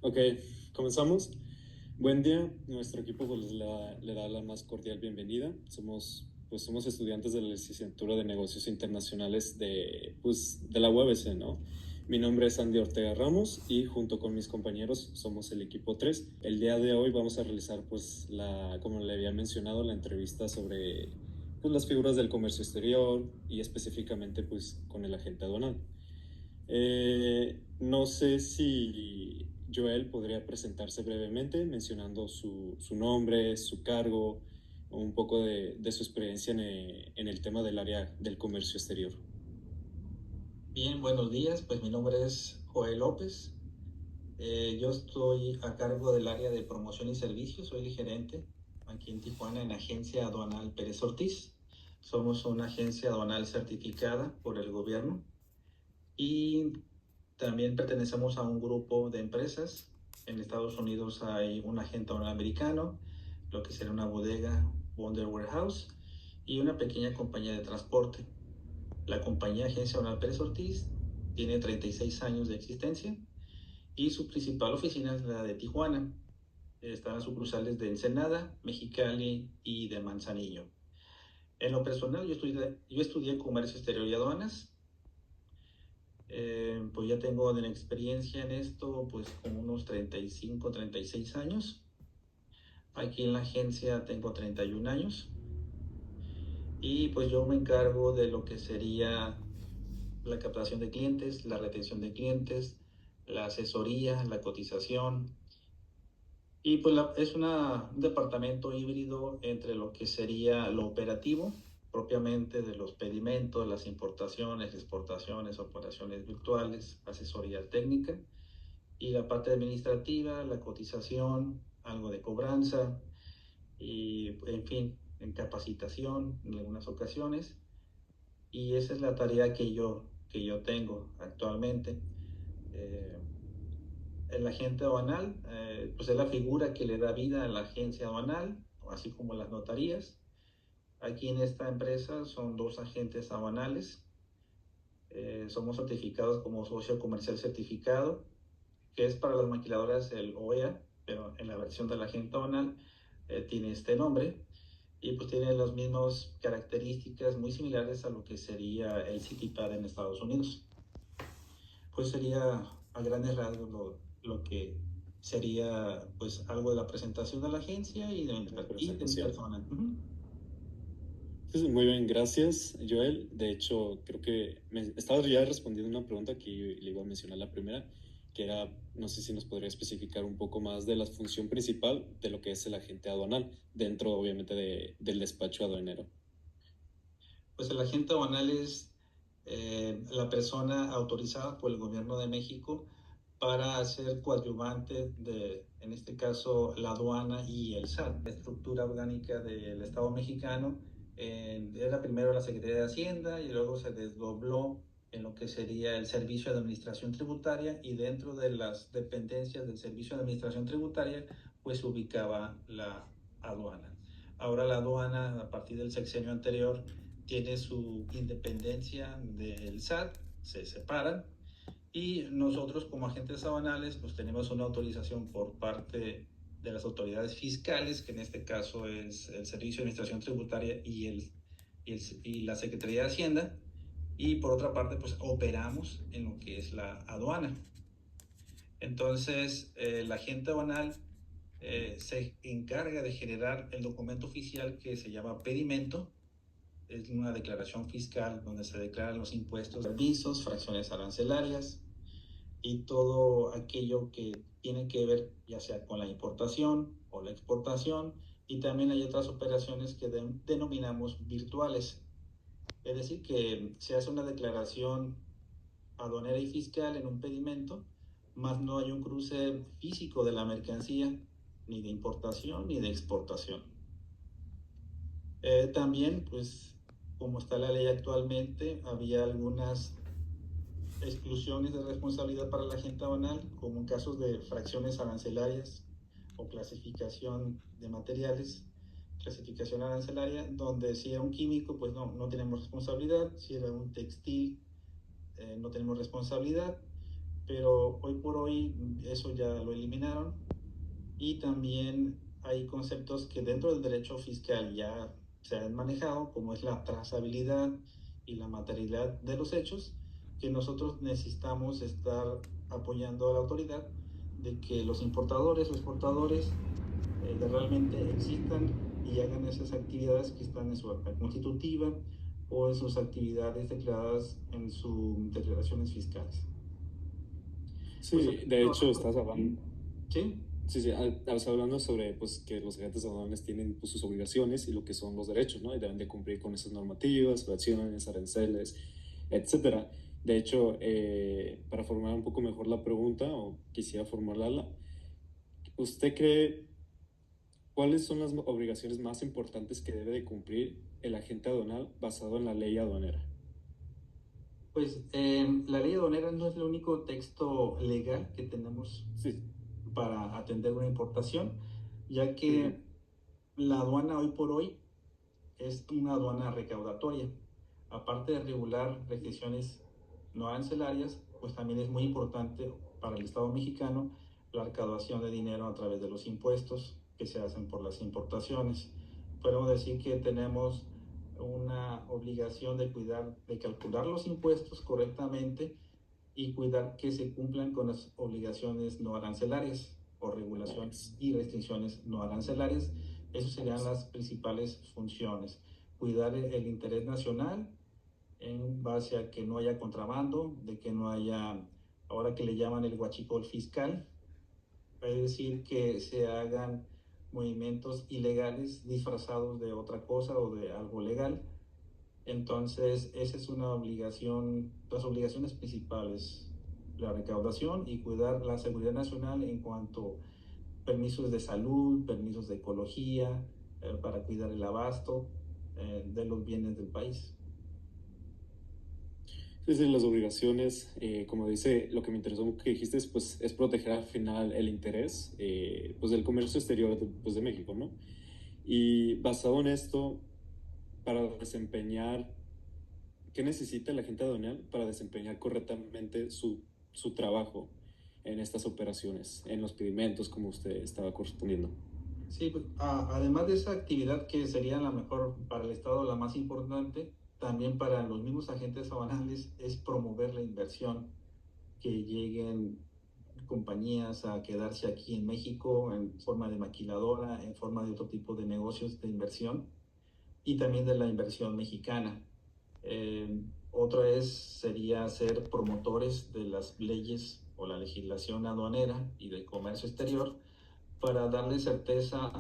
Ok, comenzamos. Buen día, nuestro equipo pues, le da la más cordial bienvenida. Somos estudiantes de la licenciatura de Negocios Internacionales de la UABC, ¿no? Mi nombre es Andy Ortega Ramos y junto con mis compañeros somos el equipo 3. El día de hoy vamos a realizar, como le había mencionado, la entrevista sobre las figuras del comercio exterior y específicamente con el agente aduanal. No sé si Joel podría presentarse brevemente mencionando su nombre, su cargo, o un poco de su experiencia en el tema del área del comercio exterior. Bien, buenos días. Pues mi nombre es Joel López. Yo estoy a cargo del área de promoción y servicios. Soy el gerente aquí en Tijuana en Agencia Aduanal Pérez Ortiz. Somos una agencia aduanal certificada por el gobierno y también pertenecemos a un grupo de empresas. En Estados Unidos hay un agente aduanal americano, lo que sería una bodega, Wonder Warehouse, y una pequeña compañía de transporte. La compañía Agencia Aduanal Pérez Ortiz tiene 36 años de existencia y su principal oficina es la de Tijuana. Están las sucursales de Ensenada, Mexicali y de Manzanillo. En lo personal, yo estudié comercio exterior y aduanas. Pues ya tengo de experiencia en esto, pues como unos 35, 36 años. Aquí en la agencia tengo 31 años y pues yo me encargo de lo que sería la captación de clientes, la retención de clientes, la asesoría, la cotización. Y pues es un departamento híbrido entre lo que sería lo operativo, propiamente de los pedimentos, las importaciones, exportaciones, operaciones virtuales, asesoría técnica, y la parte administrativa, la cotización, algo de cobranza, y en fin, en capacitación en algunas ocasiones. Y esa es la tarea que yo tengo actualmente. Eh, el agente aduanal, pues es la figura que le da vida a la agencia aduanal, así como las notarías. Aquí en esta empresa son dos agentes aduanales. Somos certificados como socio comercial certificado, que es para las maquiladoras el OEA, pero en la versión del agente aduanal tiene este nombre y pues tiene las mismas características muy similares a lo que sería el CITIPAD en Estados Unidos. Pues sería a grandes rasgos lo que sería pues algo de la presentación de la agencia La y de mi presentación. persona. Uh-huh. Entonces, muy bien, gracias, Joel. De hecho, creo que me estabas ya respondiendo una pregunta que le iba a mencionar la primera, que era, no sé si nos podría especificar un poco más de la función principal de lo que es el agente aduanal, dentro obviamente del despacho aduanero. Pues el agente aduanal es la persona autorizada por el gobierno de México para ser coadyuvante de, en este caso, la aduana y el SAT. La estructura orgánica del Estado mexicano era primero la Secretaría de Hacienda y luego se desdobló en lo que sería el Servicio de Administración Tributaria, y dentro de las dependencias del Servicio de Administración Tributaria pues se ubicaba la aduana. Ahora la aduana, a partir del sexenio anterior, tiene su independencia del SAT, se separan, y nosotros como agentes aduanales pues tenemos una autorización por parte de las autoridades fiscales, que en este caso es el Servicio de Administración Tributaria y la Secretaría de Hacienda, y por otra parte pues operamos en lo que es la aduana. Entonces el agente aduanal se encarga de generar el documento oficial que se llama pedimento. Es una declaración fiscal donde se declaran los impuestos, servicios, fracciones arancelarias y todo aquello que tiene que ver ya sea con la importación o la exportación, y también hay otras operaciones que denominamos virtuales. Es decir, que se hace una declaración aduanera y fiscal en un pedimento, más no hay un cruce físico de la mercancía, ni de importación ni de exportación. También, pues, como está la ley actualmente, había algunas exclusiones de responsabilidad para la agente aduanal, como en casos de fracciones arancelarias o clasificación de materiales, clasificación arancelaria, donde si era un químico, pues no tenemos responsabilidad; si era un textil, no tenemos responsabilidad; pero hoy por hoy eso ya lo eliminaron. Y también hay conceptos que dentro del derecho fiscal ya se han manejado, como es la trazabilidad y la materialidad de los hechos, que nosotros necesitamos estar apoyando a la autoridad de que los importadores o exportadores realmente existan y hagan esas actividades que están en su acta constitutiva o en sus actividades declaradas en sus declaraciones fiscales. Pues, Sí, de hecho, estás hablando, ¿sí? sí, sí, estás hablando sobre pues, que los agentes aduanales tienen pues, sus obligaciones y lo que son los derechos, ¿no? Y deben de cumplir con esas normativas, fracciones, aranceles, etcétera. De hecho, para formular un poco mejor la pregunta, o quisiera formularla, ¿usted cree cuáles son las obligaciones más importantes que debe de cumplir el agente aduanal basado en la ley aduanera? Pues la ley aduanera no es el único texto legal que tenemos Sí. para atender una importación, ya Ujú. que la aduana hoy por hoy es una aduana recaudatoria. Aparte de regular restricciones no arancelarias, pues también es muy importante para el Estado mexicano la recaudación de dinero a través de los impuestos que se hacen por las importaciones. Podemos decir que tenemos una obligación de cuidar, de calcular los impuestos correctamente y cuidar que se cumplan con las obligaciones no arancelarias o regulaciones y restricciones no arancelarias. Esas serían las principales funciones. Cuidar el interés nacional en base a que no haya contrabando, de que no haya, ahora que le llaman el huachicol fiscal, es decir, que se hagan movimientos ilegales disfrazados de otra cosa o de algo legal. Entonces, esa es una obligación, las obligaciones principales, la recaudación y cuidar la seguridad nacional en cuanto a permisos de salud, permisos de ecología, para cuidar el abasto de los bienes del país. Sí, sí, las obligaciones, como dice, lo que me interesó que dijiste es, pues, es proteger al final el interés pues, del comercio exterior pues, de México, ¿no? Y basado en esto, para desempeñar, ¿qué necesita el agente aduanal para desempeñar correctamente su trabajo en estas operaciones, en los pedimentos, como usted estaba correspondiendo? Sí, pues, además de esa actividad que sería la mejor para el Estado, la más importante, también para los mismos agentes aduanales es promover la inversión, que lleguen compañías a quedarse aquí en México en forma de maquiladora, en forma de otro tipo de negocios de inversión y también de la inversión mexicana. Otra sería ser promotores de las leyes o la legislación aduanera y del comercio exterior para darle certeza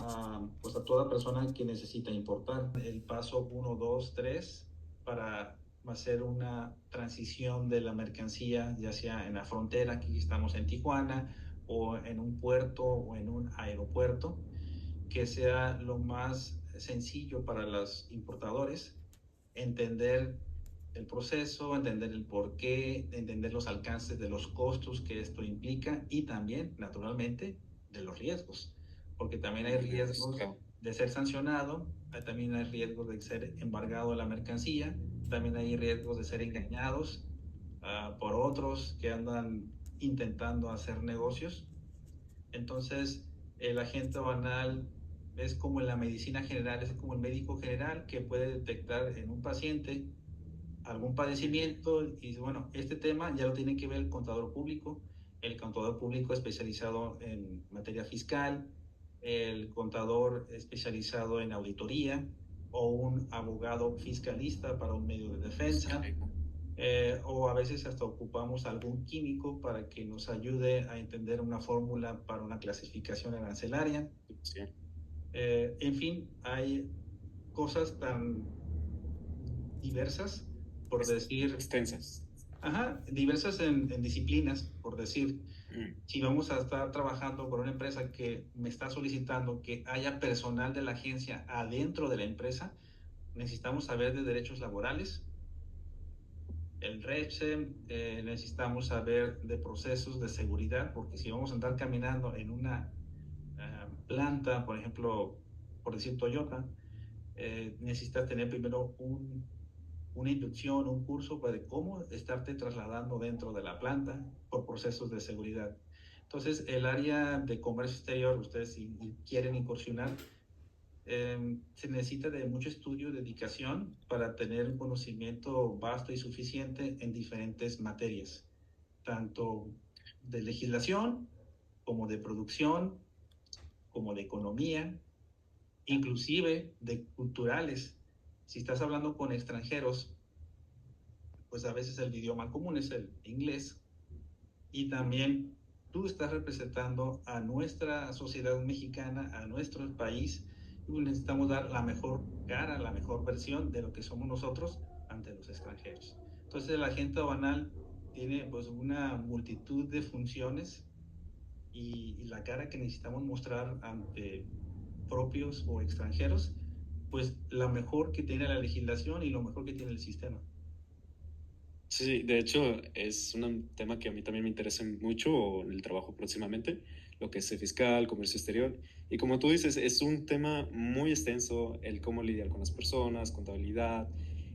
pues a toda persona que necesita importar. El paso 1, 2, 3 para hacer una transición de la mercancía, ya sea en la frontera, aquí estamos en Tijuana, o en un puerto o en un aeropuerto, que sea lo más sencillo para los importadores, entender el proceso, entender el porqué, entender los alcances de los costos que esto implica y también, naturalmente, de los riesgos, porque también hay riesgos de ser sancionado, también hay riesgos de ser embargado la mercancía, también hay riesgos de ser engañados por otros que andan intentando hacer negocios. Entonces, el agente banal es como en la medicina general, es como el médico general que puede detectar en un paciente algún padecimiento y dice, bueno, este tema ya lo tiene que ver el contador público especializado en materia fiscal, el contador especializado en auditoría o un abogado fiscalista para un medio de defensa, o a veces hasta ocupamos algún químico para que nos ayude a entender una fórmula para una clasificación arancelaria. Sí. En fin, hay cosas tan diversas, por decir, Extensas. ajá, diversas en disciplinas, por decir, si vamos a estar trabajando con una empresa que me está solicitando que haya personal de la agencia adentro de la empresa, necesitamos saber de derechos laborales, el RECHE, necesitamos saber de procesos de seguridad, porque si vamos a andar caminando en una planta, por ejemplo, por decir Toyota, necesitas tener primero un una inducción, un curso de cómo estarte trasladando dentro de la planta por procesos de seguridad. Entonces, el área de comercio exterior, ustedes si quieren incursionar, se necesita de mucho estudio, dedicación para tener un conocimiento vasto y suficiente en diferentes materias, tanto de legislación como de producción, como de economía, inclusive de culturales. Si estás hablando con extranjeros, pues a veces el idioma común es el inglés y también tú estás representando a nuestra sociedad mexicana, a nuestro país, y necesitamos dar la mejor cara, la mejor versión de lo que somos nosotros ante los extranjeros. Entonces el agente aduanal tiene pues una multitud de funciones y la cara que necesitamos mostrar ante propios o extranjeros, pues la mejor que tiene la legislación y lo mejor que tiene el sistema. Sí, sí, de hecho es un tema que a mí también me interesa mucho en el trabajo próximamente, lo que es el fiscal, comercio exterior. Y como tú dices, es un tema muy extenso, el cómo lidiar con las personas, contabilidad,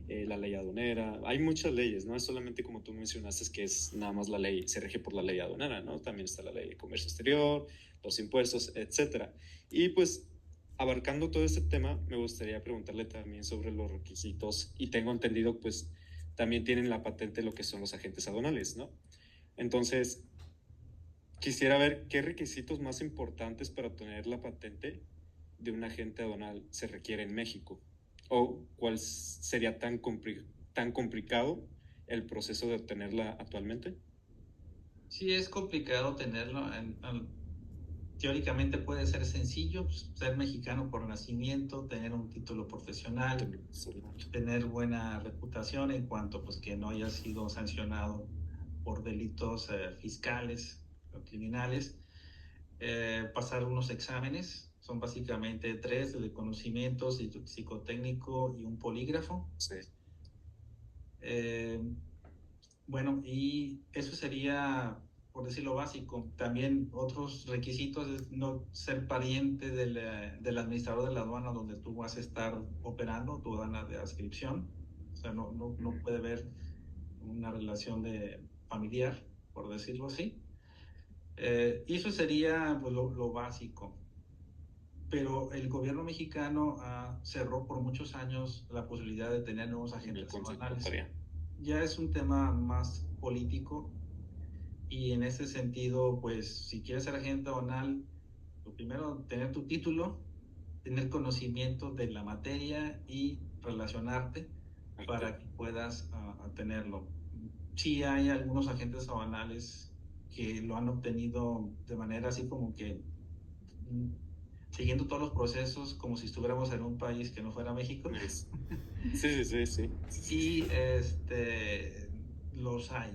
la ley aduanera. Hay muchas leyes, no es solamente como tú mencionaste, es que es nada más la ley, se rige por la ley aduanera, ¿no? También está la ley de comercio exterior, los impuestos, etcétera. Y pues abarcando todo este tema, me gustaría preguntarle también sobre los requisitos y tengo entendido pues también tienen la patente lo que son los agentes aduanales, ¿no? Entonces, quisiera ver qué requisitos más importantes para obtener la patente de un agente aduanal se requiere en México o cuál sería tan complicado el proceso de obtenerla actualmente. Sí, es complicado tenerlo. Teóricamente puede ser sencillo, pues, ser mexicano por nacimiento, tener un título profesional, tener buena reputación en cuanto pues que no haya sido sancionado por delitos fiscales o criminales, pasar unos exámenes, son básicamente tres, el de conocimientos, psicotécnico y un polígrafo. Sí. Eh, bueno, y eso sería, por decirlo básico. También otros requisitos es no ser pariente del administrador de la aduana donde tú vas a estar operando, tu aduana de adscripción. O sea, no puede haber una relación de familiar, por decirlo así. Y eso sería pues, lo básico. Pero el gobierno mexicano cerró por muchos años la posibilidad de tener nuevos agentes aduanales. Ya es un tema más político y en ese sentido, pues si quieres ser agente aduanal, lo primero, tener tu título, tener conocimiento de la materia y relacionarte para que puedas tenerlo. Sí hay algunos agentes aduanales que lo han obtenido de manera así como que siguiendo todos los procesos como si estuviéramos en un país que no fuera México. Sí, sí, sí, sí. Y los hay,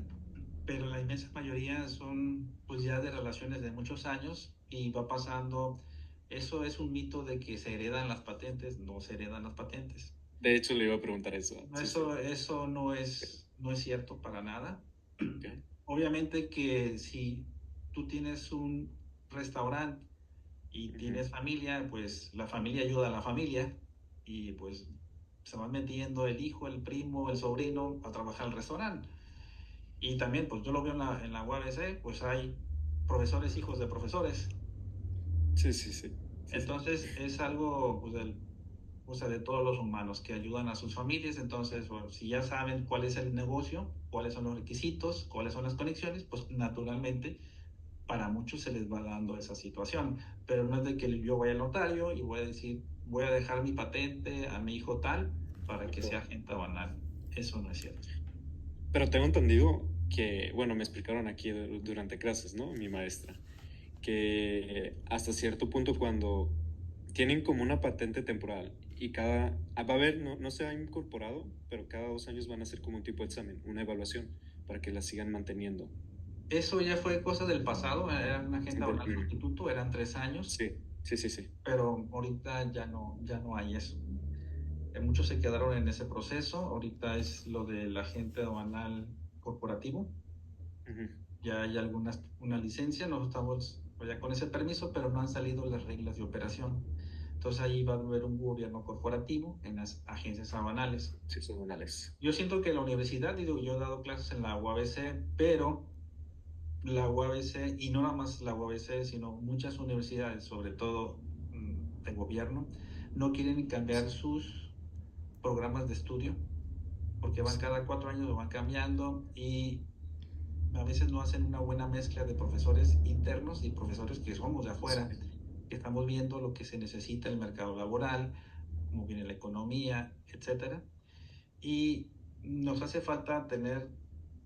pero la inmensa mayoría son pues ya de relaciones de muchos años y va pasando. Eso es un mito de que se heredan las patentes, no se heredan las patentes. De hecho, le iba a preguntar eso. Eso no es cierto para nada. Okay. Obviamente que si tú tienes un restaurante y tienes familia, pues la familia ayuda a la familia y pues se van metiendo el hijo, el primo, el sobrino a trabajar al restaurante. Y también, pues yo lo veo en la UABC, pues hay profesores, hijos de profesores. Sí, sí, sí. Entonces es algo pues, o sea, de todos los humanos que ayudan a sus familias. Entonces, bueno, si ya saben cuál es el negocio, cuáles son los requisitos, cuáles son las conexiones, pues naturalmente para muchos se les va dando esa situación. Pero no es de que yo vaya al notario y voy a decir, voy a dejar mi patente a mi hijo tal para que sea agente aduanal. Eso no es cierto. Pero tengo entendido que, bueno, me explicaron aquí durante clases, ¿no? Mi maestra, que hasta cierto punto cuando tienen como una patente temporal y va a haber, no se ha incorporado, pero cada 2 años van a hacer como un tipo de examen, una evaluación, para que la sigan manteniendo. Eso ya fue cosa del pasado, era una agente aduanal sustituto, eran 3 años. Sí, sí, sí, sí. Pero ahorita ya no hay eso. Muchos se quedaron en ese proceso, ahorita es lo del agente aduanal corporativo. Ya hay una licencia, nosotros estamos ya con ese permiso, pero no han salido las reglas de operación. Entonces ahí va a haber un gobierno corporativo en las agencias aduanales. Sí, son aduanales. Yo siento que la universidad, digo, yo he dado clases en la UABC, pero la UABC, y no nada más la UABC, sino muchas universidades, sobre todo de gobierno, no quieren cambiar sus programas de estudio, porque van cada 4 años, lo van cambiando y a veces no hacen una buena mezcla de profesores internos y profesores que somos de afuera, que estamos viendo lo que se necesita en el mercado laboral, cómo viene la economía, etcétera. Y nos hace falta tener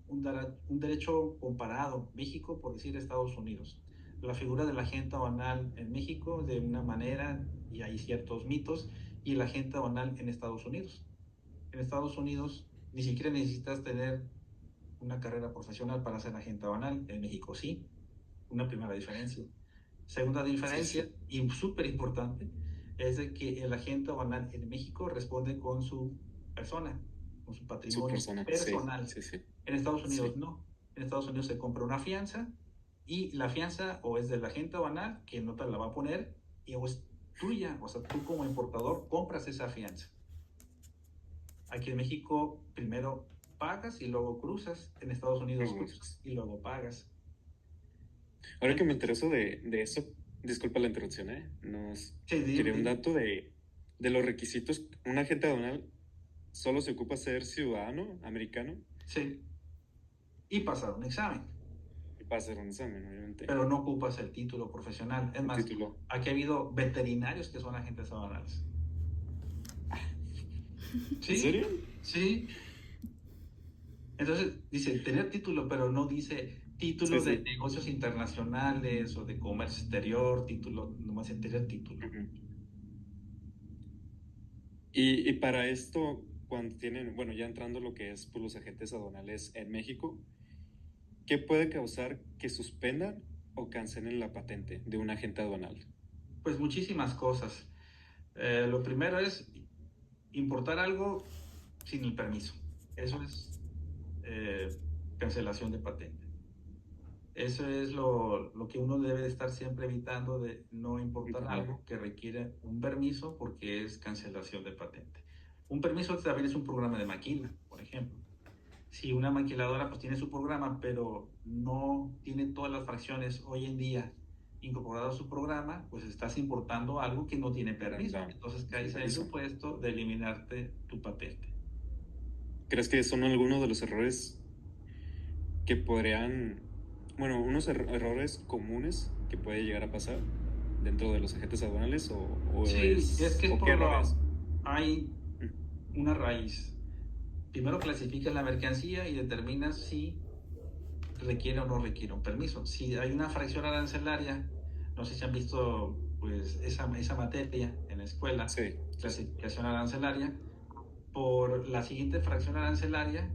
un derecho comparado, México por decir Estados Unidos. La figura del agente aduanal en México de una manera, y hay ciertos mitos, y el agente aduanal en Estados Unidos. En Estados Unidos ni siquiera necesitas tener una carrera profesional para ser agente aduanal, en México sí, una primera diferencia. Segunda diferencia, y súper importante, es de que el agente aduanal en México responde con su persona, con su patrimonio personal. En Estados Unidos no. En Estados Unidos se compra una fianza y la fianza o es del agente aduanal que no te la va a poner y o es tuya, o sea, tú como importador compras esa fianza. Aquí en México primero pagas y luego cruzas. En Estados Unidos cruzas y luego pagas. Ahora que me intereso de eso, disculpa la interrupción, quería un dato de los requisitos. Un agente aduanal solo se ocupa ser ciudadano americano. Sí. Y pasar un examen. Y pasar un examen, obviamente. Pero no ocupas el título profesional. Es más, aquí ha habido veterinarios que son agentes aduanales. ¿Sí? ¿En serio? Sí. Entonces dice tener título, pero no dice título de negocios internacionales o de comercio exterior, título, nomás en tener título. Y para esto, cuando tienen, bueno, ya entrando lo que es pues, los agentes aduanales en México, ¿qué puede causar que suspendan o cancelen la patente de un agente aduanal? Pues muchísimas cosas. Lo primero es importar algo sin el permiso. Eso es cancelación de patente. Eso es lo que uno debe de estar siempre evitando, de no importar algo que requiere un permiso, porque es cancelación de patente. Un permiso también es un programa de maquila, por ejemplo. Si una maquiladora pues tiene su programa, pero no tiene todas las fracciones hoy en día incorporadas a su programa, pues estás importando algo que no tiene permiso. Entonces caes en el supuesto de eliminarte tu patente. ¿Crees que son algunos de los errores que podrían, bueno, unos errores comunes que puede llegar a pasar dentro de los agentes aduanales o sí, es que ¿qué errores? Hay una raíz. Primero clasificas la mercancía y determinas si requiere o no requiere un permiso. Si hay una fracción arancelaria, no sé si han visto pues esa materia en la escuela, clasificación arancelaria, por la siguiente fracción arancelaria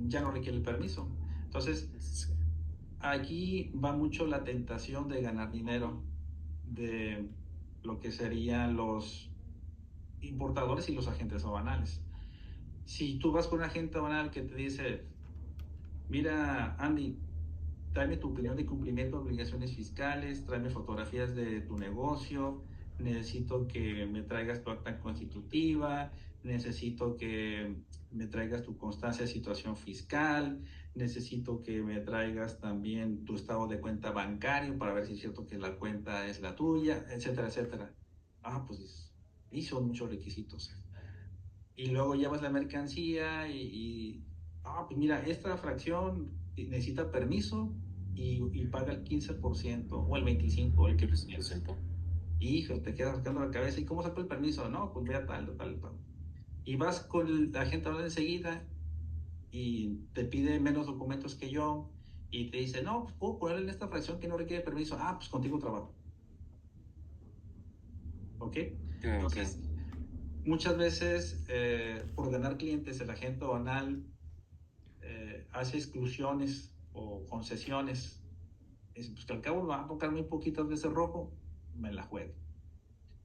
ya no requiere el permiso. Entonces, aquí va mucho la tentación de ganar dinero de lo que serían los importadores y los agentes aduanales. Si tú vas con un agente aduanal que te dice, mira, Andy, tráeme tu opinión de cumplimiento de obligaciones fiscales, tráeme fotografías de tu negocio, necesito que me traigas tu acta constitutiva, necesito que me traigas tu constancia de situación fiscal, necesito que me traigas también tu estado de cuenta bancario para ver si es cierto que la cuenta es la tuya, etcétera, etcétera. Pues son muchos requisitos. Y luego llevas la mercancía pues mira, esta fracción necesita permiso y paga el 15% o el 25% o el 15%. Hijo, te quedas rascando la cabeza. ¿Y cómo saco el permiso? No, pues ve a tal. Y vas con la gente ahora enseguida y te pide menos documentos que yo y te dice, no, pues puedo ponerle en esta fracción que no requiere permiso. Pues contigo trabajo. ¿Ok? Entonces, muchas veces por ganar clientes el agente aduanal hace exclusiones o concesiones. Dice, pues que al cabo va a tocar muy poquitas veces rojo, me la juego.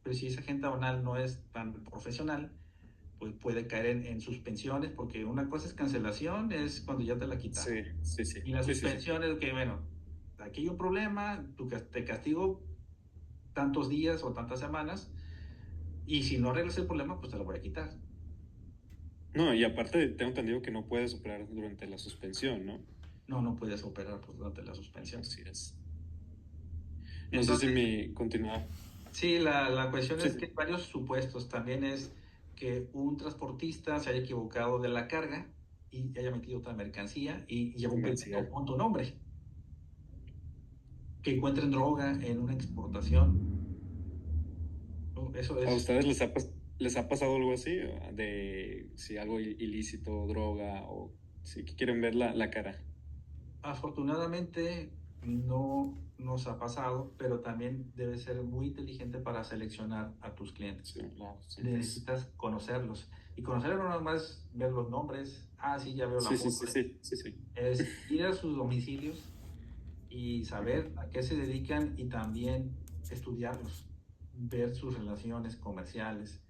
Pero si ese agente aduanal no es tan profesional, pues puede caer en suspensiones, porque una cosa es cancelación, es cuando ya te la quitaron. Y la suspensión es que, bueno, aquí hay un problema, te castigo tantos días o tantas semanas, Y si no arreglas el problema, pues te lo voy a quitar. No, y aparte tengo entendido que no puedes operar durante la suspensión, ¿no? No, no puedes operar pues, durante la suspensión. Así es. No sé si Entonces, mi continuar. sí, la cuestión Sí, es sí. que hay varios supuestos. También es que un transportista se haya equivocado de la carga y haya metido otra mercancía y lleva un pedido Comercial. con tu nombre. Que encuentren droga en una exportación. Eso ¿A es, ustedes les ha pasado algo así? De si algo ilícito, droga, o si que quieren ver la cara. afortunadamente no nos ha pasado, pero también debes ser muy inteligente para seleccionar a tus clientes. Sí, no, sí, pues. Necesitas conocerlos. Y conocerlos no nada más ver los nombres. Ah, sí, ya veo la Sí, sí, foto. sí, sí, sí, sí. Es ir a sus domicilios y Ujú. saber a qué se dedican y también estudiarlos, ver sus relaciones comerciales.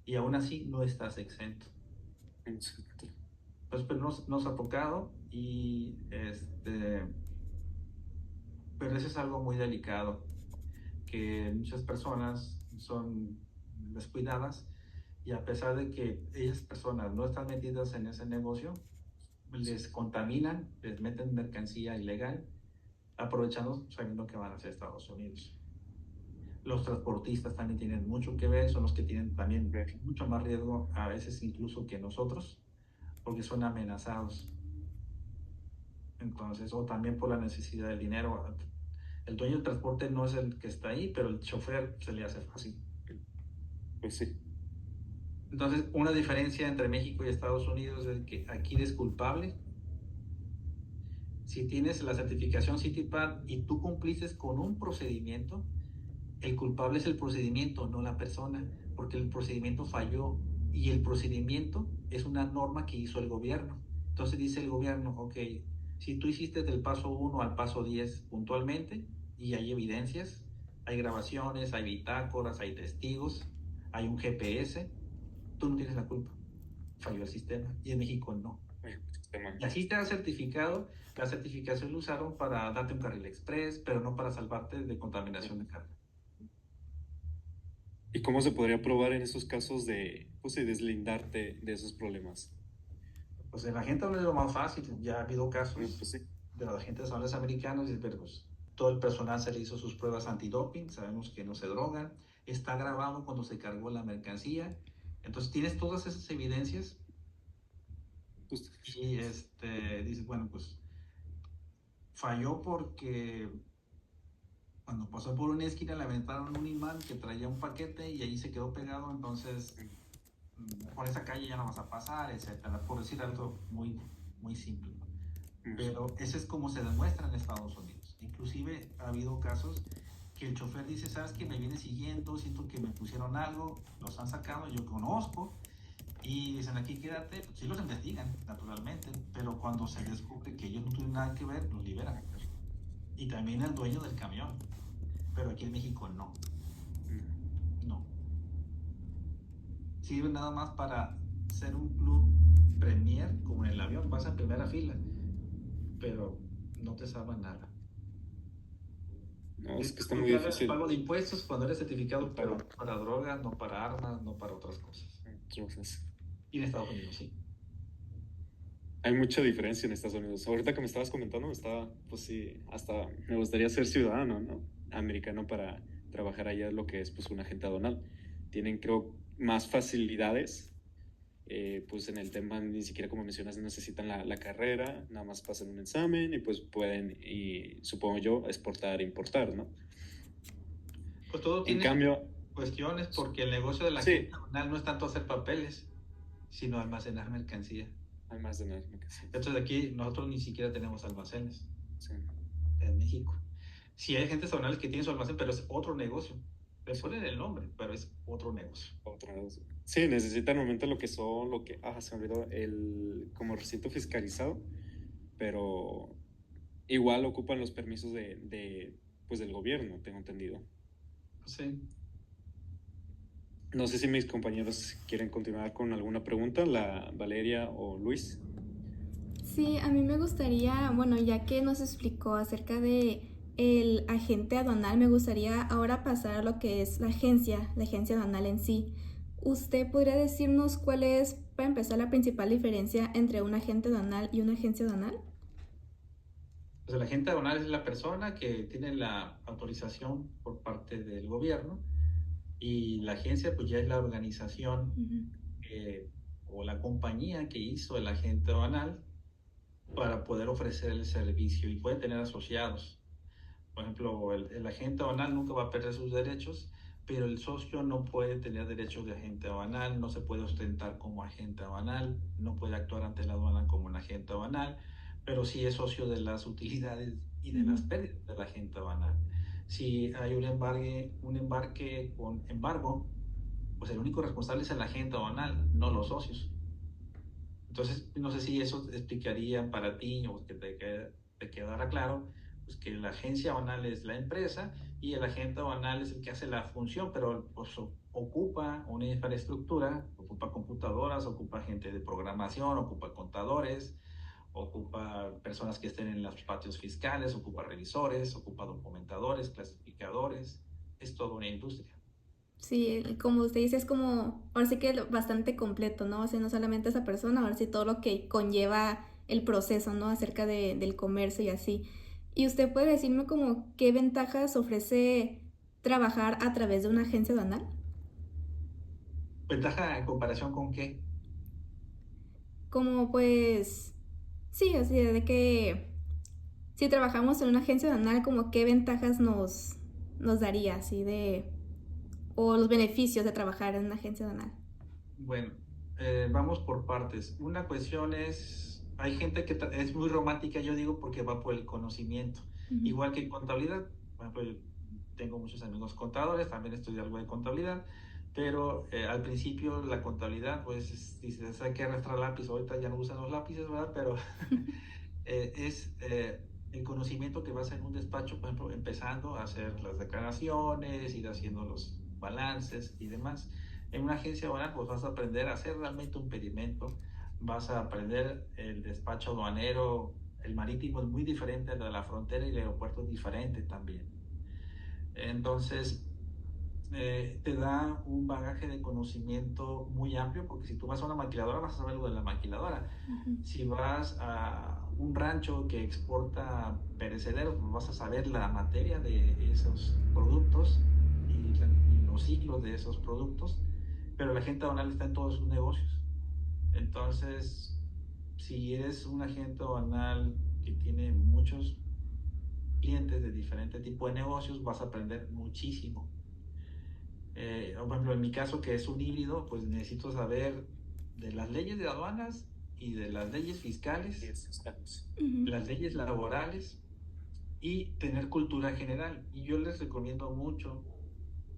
Y aún así no estás exento. Exacto. Pues, pero nos ha tocado y pero eso es algo muy delicado, que muchas personas son descuidadas y a pesar de que esas personas no están metidas en ese negocio, les contaminan, les meten mercancía ilegal, aprovechando sabiendo que van hacia Estados Unidos. Los transportistas también tienen mucho que ver, son los que tienen también Ver. mucho más riesgo, a veces incluso que nosotros, porque son amenazados. Entonces, o también por la necesidad del dinero. El dueño del transporte no es el que está ahí, pero el chofer se le hace fácil. Pues sí. Entonces, una diferencia entre México y Estados Unidos es que aquí eres culpable. Si tienes la certificación CityPad y tú cumpliste con un procedimiento, el culpable es el procedimiento, no la persona, porque el procedimiento falló y el procedimiento es una norma que hizo el gobierno. Entonces dice el gobierno, ok, si tú hiciste del paso 1 al paso 10 puntualmente y hay evidencias, hay grabaciones, hay bitácoras, hay testigos, hay un GPS, tú no tienes la culpa, falló el sistema y en México no. Oye, pues, sistema. Y así te ha certificado, la certificación lo usaron para darte un carril express, pero no para salvarte de contaminación de carga. ¿Y cómo se podría probar en esos casos de, pues, sí, deslindarte de esos problemas? Pues en la gente no es lo más fácil, ya ha habido No, casos pues sí. de los agentes nacionales americanos, pero pues, todo el personal se le hizo sus pruebas antidoping, sabemos que no se drogan, está grabado cuando se cargó la mercancía, entonces tienes todas esas evidencias Justo. y dices, bueno, pues falló porque cuando pasó por una esquina le aventaron un imán que traía un paquete y ahí se quedó pegado, entonces por esa calle ya no vas a pasar, etcétera, por decir algo muy, muy simple. Pero eso es como se demuestra en Estados Unidos. Inclusive ha habido casos que el chofer dice, sabes que me viene siguiendo, siento que me pusieron algo, los han sacado, yo conozco, y dicen aquí quédate, pues sí los investigan, naturalmente, pero cuando se descubre que ellos no tienen nada que ver, los liberan. Y también el dueño del camión, pero aquí en México no, no. Sirve nada más para ser un club premier, como en el avión, vas en primera fila, pero no te salvan nada. No, es Es que está muy pagar difícil. pago de impuestos cuando eres Y certificado, pero para no para drogas, no para armas, no para otras cosas. cosas. Y en Estados Unidos sí. Hay mucha diferencia en Estados Unidos. Ahorita que me estabas comentando, me estaba, pues sí, hasta me gustaría ser ciudadano, ¿no? Americano para trabajar allá, lo que es pues un agente aduanal. Tienen, creo, más facilidades, pues en el tema, ni siquiera como mencionas, necesitan la carrera, nada más pasan un examen y pues pueden, y supongo yo, exportar e importar, ¿no? Pues todo En tiene sus cambio, cuestiones porque el negocio de la gente sí, aduanal no es tanto hacer papeles, sino almacenar mercancía. hay más de una que sí. Entonces aquí nosotros ni siquiera tenemos almacenes Sí, en México. Sí hay agentes aduanales que tienen su almacén, pero es otro negocio. Le sí. ponen el nombre, pero es otro negocio. Sí, necesitan normalmente lo que son, lo que, se me olvidó, el, como recinto fiscalizado, pero igual ocupan los permisos pues del gobierno, tengo entendido. Sí. No sé si mis compañeros quieren continuar con alguna pregunta, la Valeria o Luis. Sí, a mí me gustaría, bueno, ya que nos explicó acerca de el agente aduanal, me gustaría ahora pasar a lo que es la agencia aduanal en sí. ¿Usted podría decirnos cuál es, para empezar, la principal diferencia entre un agente aduanal y una agencia aduanal? Pues el agente aduanal es la persona que tiene la autorización por parte del gobierno y la agencia pues ya es la organización o la compañía que hizo el agente aduanal para poder ofrecer el servicio y puede tener asociados. Por ejemplo, el agente aduanal nunca va a perder sus derechos, pero el socio no puede tener derechos de agente aduanal, no se puede ostentar como agente aduanal, no puede actuar ante la aduana como un agente aduanal, pero sí es socio de las utilidades y de las pérdidas del agente aduanal. Si hay un embarque con embargo, pues el único responsable es el agente aduanal, no los socios. Entonces, no sé si eso te explicaría para ti o que te quedara claro, pues que la agencia aduanal es la empresa y el agente aduanal es el que hace la función, pero pues, ocupa una infraestructura, ocupa computadoras, ocupa gente de programación, ocupa contadores, ocupa personas que estén en los patios fiscales, ocupa revisores, ocupa documentadores, clasificadores, es toda una industria. Sí, como usted dice, es como, ahora sí que bastante completo, ¿no? O sea, no solamente esa persona, ahora sí todo lo que conlleva el proceso, ¿no? Acerca del comercio y así. ¿Y usted puede decirme como qué ventajas ofrece trabajar a través de una agencia aduanal? ¿Ventaja en comparación con qué? Como pues, sí, o sea, de que si trabajamos en una agencia aduanal, como qué ventajas nos daría, así de, o los beneficios de trabajar en una agencia aduanal. Bueno, vamos por partes. Una cuestión es, hay gente que es muy romántica, yo digo, porque va por el conocimiento. Igual que en contabilidad, por ejemplo, yo tengo muchos amigos contadores, también estudié algo de contabilidad, pero al principio la contabilidad, pues, dices, hay que arrastrar lápiz, ahorita ya no usan los lápices, ¿verdad? Pero es el conocimiento que vas en un despacho, por ejemplo, empezando a hacer las declaraciones, ir haciendo los balances y demás. En una agencia aduanal, pues vas a aprender a hacer realmente un pedimento, vas a aprender el despacho aduanero, el marítimo es muy diferente al de la frontera y el aeropuerto es diferente también. Entonces, te da un bagaje de conocimiento muy amplio, porque si tú vas a una maquiladora vas a saber lo de la maquiladora. Si vas a un rancho que exporta perecederos, pues vas a saber la materia de esos productos y los ciclos de esos productos, pero la gente aduanal está en todos sus negocios. Entonces, si eres un agente aduanal que tiene muchos clientes de diferente tipo de negocios, vas a aprender muchísimo. Por ejemplo, en mi caso, que es un híbrido, pues necesito saber de las leyes de aduanas y de las leyes fiscales, las leyes laborales y tener cultura general. Y yo les recomiendo mucho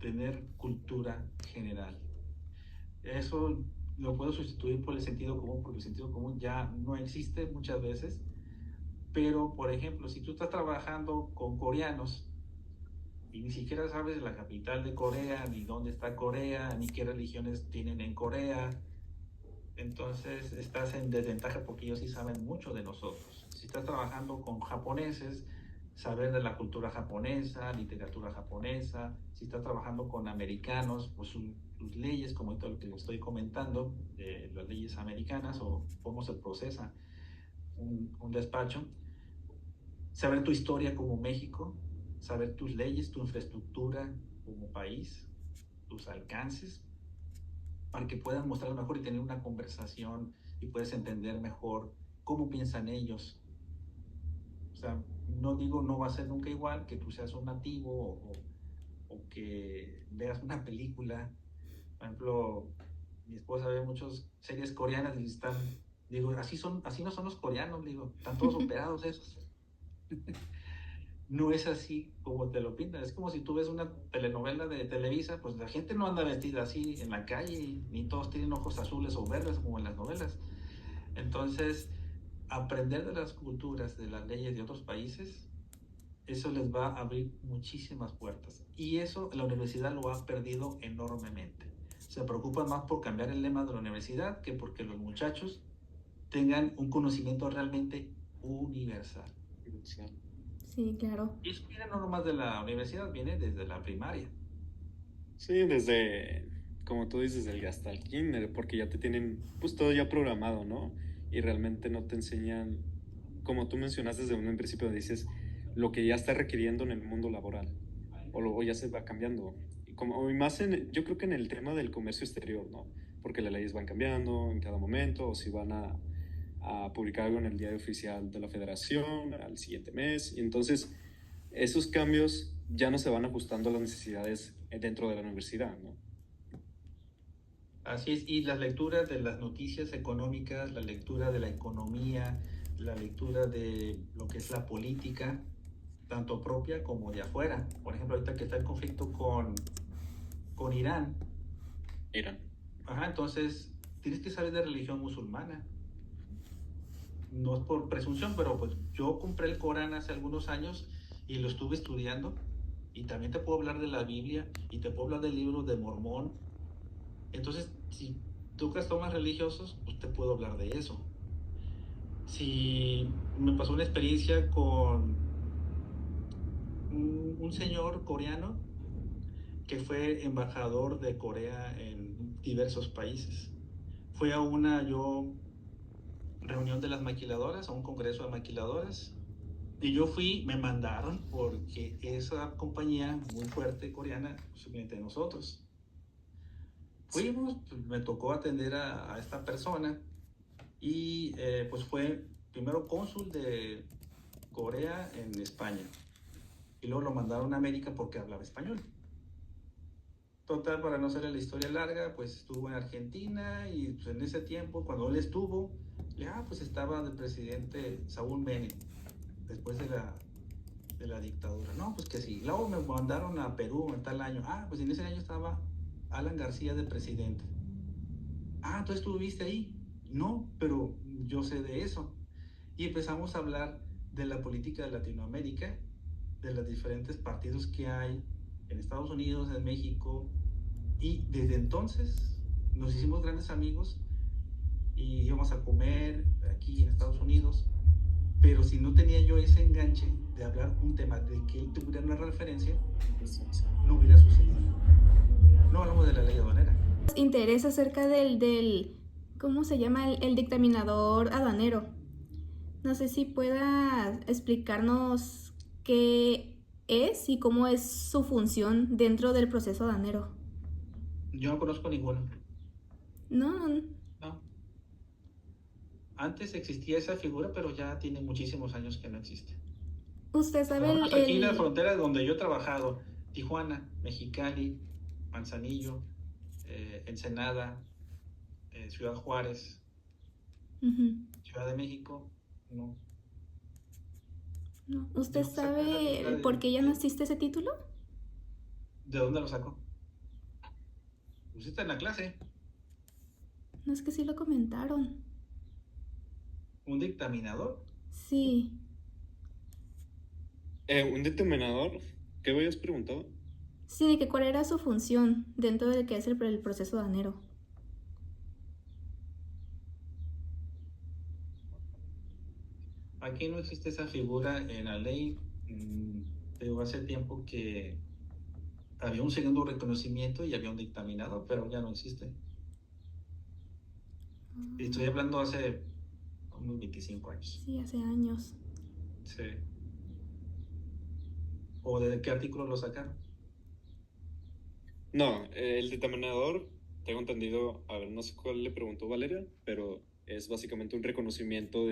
tener cultura general. Eso lo puedo sustituir por el sentido común, porque el sentido común ya no existe muchas veces. Pero, por ejemplo, si tú estás trabajando con coreanos y ni siquiera sabes la capital de Corea, ni dónde está Corea, ni qué religiones tienen en Corea, entonces estás en desventaja porque ellos sí saben mucho de nosotros. Si estás trabajando con japoneses, saber de la cultura japonesa, literatura japonesa. Si estás trabajando con americanos, pues sus leyes, como todo lo que les estoy comentando, las leyes americanas o cómo se procesa un despacho. Saber tu historia como México, saber tus leyes, tu infraestructura como país, tus alcances, para que puedas mostrar mejor y tener una conversación y puedes entender mejor cómo piensan ellos. O sea, no digo no va a ser nunca igual que tú seas un nativo o que veas una película. Por ejemplo, mi esposa ve muchas series coreanas y están, digo, así no son los coreanos, digo, están todos operados esos. No es así como te lo pintan. Es como si tú ves una telenovela de Televisa, pues la gente no anda vestida así en la calle, ni todos tienen ojos azules o verdes como en las novelas. Entonces, aprender de las culturas, de las leyes de otros países, eso les va a abrir muchísimas puertas. Y eso la universidad lo ha perdido enormemente. Se preocupan más por cambiar el lema de la universidad que porque los muchachos tengan un conocimiento realmente universal. Sí, claro. Y eso viene no nomás de la universidad, viene desde la primaria. Sí, desde, como tú dices, el hasta el kinder, porque ya te tienen pues todo ya programado, ¿no? Y realmente no te enseñan, como tú mencionaste desde un principio, dices lo que ya está requiriendo en el mundo laboral, o luego ya se va cambiando. Y más yo creo que en el tema del comercio exterior, ¿no? Porque las leyes van cambiando en cada momento, o si van a publicar algo en el diario oficial de la federación al siguiente mes, y entonces esos cambios ya no se van ajustando a las necesidades dentro de la universidad, ¿no? Así es, y las lecturas de las noticias económicas, la lectura de la economía, la lectura de lo que es la política, tanto propia como de afuera. Por ejemplo, ahorita que está el conflicto con Irán, Irán. ajá, entonces tienes que saber de religión musulmana. No es por presunción, pero pues yo compré el Corán hace algunos años y lo estuve estudiando. Y también te puedo hablar de la Biblia y te puedo hablar del libro de Mormón. Entonces, si tocas temas religiosos, pues te puedo hablar de eso. Si me pasó una experiencia con un señor coreano que fue embajador de Corea en diversos países. Fue a una reunión de las maquiladoras, a un congreso de maquiladoras, y yo fui, me mandaron porque esa compañía muy fuerte coreana se mete de nosotros. Fuimos, pues, me tocó atender a esta persona y pues fue primero cónsul de Corea en España y luego lo mandaron a América porque hablaba español. Total, para no hacerle la historia larga, pues estuvo en Argentina y pues, en ese tiempo, cuando él estuvo, pues estaba de presidente Saúl Menem, después de la dictadura. No, pues que sí. Luego me mandaron a Perú en tal año. Pues en ese año estaba Alan García de presidente. Entonces tú viviste ahí. No, pero yo sé de eso. Y empezamos a hablar de la política de Latinoamérica, de los diferentes partidos que hay en Estados Unidos, en México. Y desde entonces nos hicimos grandes amigos y íbamos a comer aquí en Estados Unidos. Pero si no tenía yo ese enganche de hablar un tema de que él tuviera una referencia, no hubiera sucedido. No hablamos de la ley aduanera. Interés acerca ¿cómo se llama? El dictaminador aduanero. No sé si pueda explicarnos qué es y cómo es su función dentro del proceso aduanero. Yo no conozco ninguno. No, No. Antes existía esa figura, pero ya tiene muchísimos años que no existe. usted Por sabe lo menos aquí en las fronteras donde yo he trabajado, Tijuana, Mexicali, Manzanillo, Ensenada, Ciudad Juárez, Ciudad de México, no. No. ¿Usted No saca esa figura sabe por qué ya no existe ese título? ¿De dónde lo sacó? Pues está en la clase. No, es que sí lo comentaron. Un dictaminador. Sí. Un determinador, ¿qué habías preguntado? Sí, de que cuál era su función dentro del que es el proceso aduanero. Aquí no existe esa figura en la ley. Pero hace tiempo que había un segundo reconocimiento y había un dictaminador, pero ya no existe. Estoy hablando hace unos 25 años. Sí, hace años. Sí. ¿O de qué artículo lo sacaron? No, el determinador, tengo entendido, a ver, no sé cuál le preguntó Valeria, pero es básicamente un reconocimiento